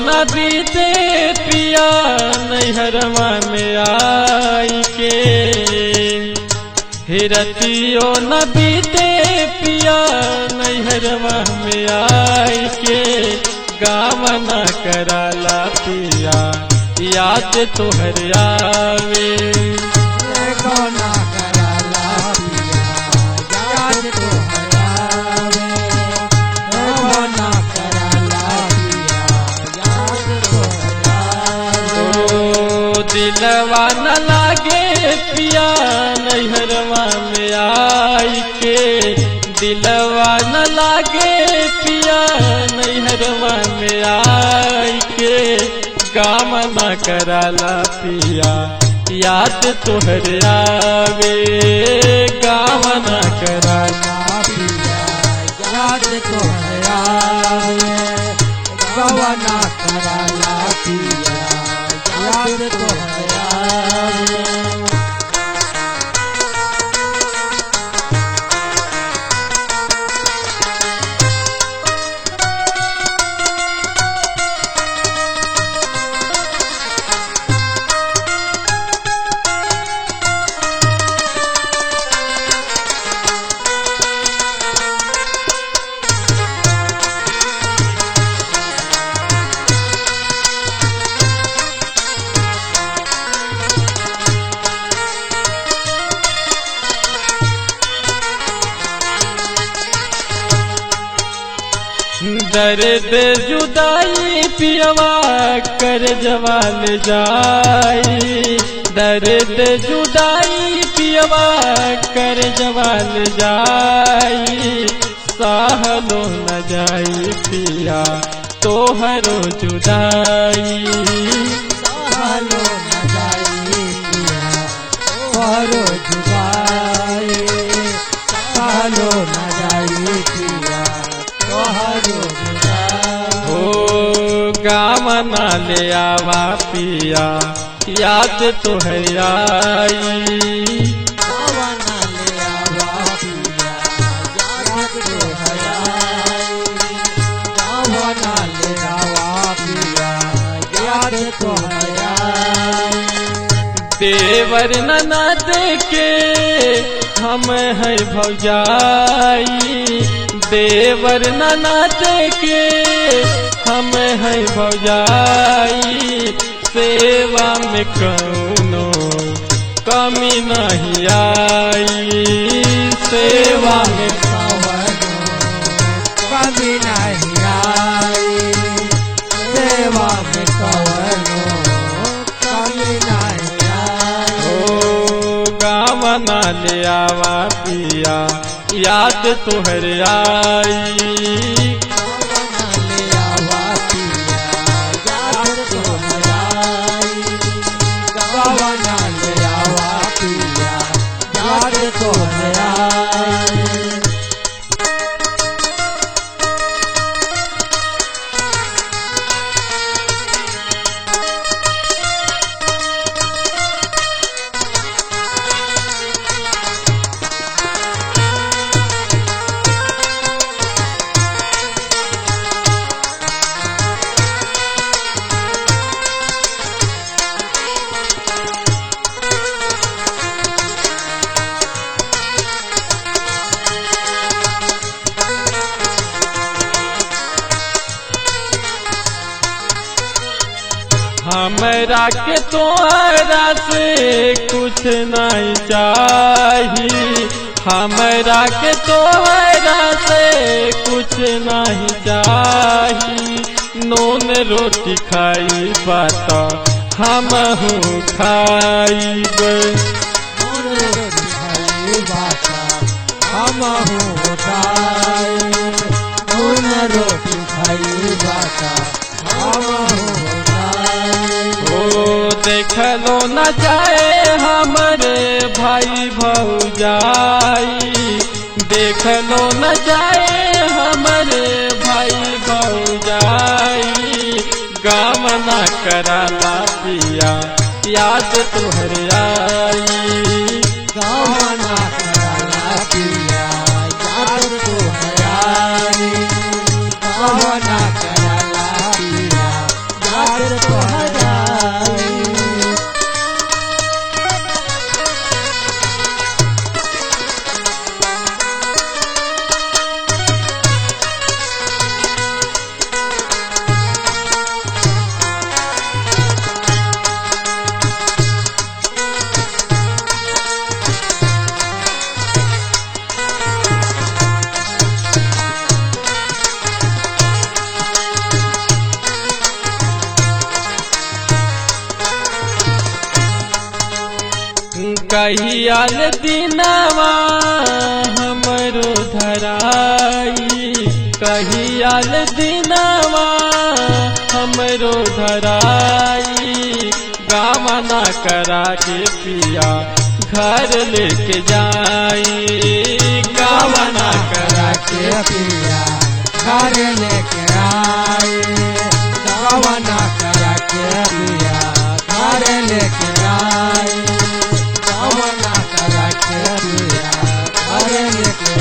न बीते पिया नैहरवा में आई के, रतियो न बीते पिया नैहरवा में आई के, गाँव न कराला पिया याद तोहर आवे, गाना कराला पिया याद तोहर आवे, गाना कराला पिया याद तोहर आवे। ओ दिलवा न लागे पिया नैहरवा में आई के, दिलवा न लागे पिया नैहरवा में आई के, काम न कराला पिया याद तोहर आवे, काम न कराला पिया याद तोहर आवे, गाना कराला पिया याद तोहर आवे। दर्द जुदाई पियवा कर जवाल जाई, दर्द जुदाई पियवा कर जवाल जाई, सहलो न जाई पिया तोहरो जुदाई, सहलो न जाई पिया तोहरो जुदाई, सहलो न जाई पिया तोहरो जुदाई। ओ गाँव न ले आवा पिया याद तोहर आई, गाना ले आवा पिया याद तोहर आई, गाना ले आवा पिया याद तोहर आई। देवर ननद के हम है भौजाई, देवर ननद के हम है भौजाई, सेवा में कौनो कमी नहीं आई, सेवा में कभी नहीं आई, सेवा में कवनो कभी नहीं आई। ओ गाँव न ले आवा पिया याद तोहर आई, गाना ले आवा पिया याद तोहर आई, गाना ले आवा पिया याद तोहर आई। हमरा के तोहरा से कुछ नहीं चाहिए, हमरा के तोहरा से कुछ नहीं चाहिए, नून रोटी खाई बात हम खाइब, नून रोटी खाई बात हम खाई, नून रोटी खाई बात हम देखलो न जाए हमरे भाई भौजाई, देखलो न जाए हमरे भाई भौजाई, गाँव न कराला पिया याद तोहर आई, गाना कराला पिया याद तोहर आई, गाना कराला पिया कहियाल दिनवा हमरो धराई, कहियाल दिनवा हमरो धराई, गावना करा के पिया घर लेके जाई, गावना करा के पिया घर लेके आए, गावना करा के पिया घर लेके आए, गावना करा के पिया घर लेके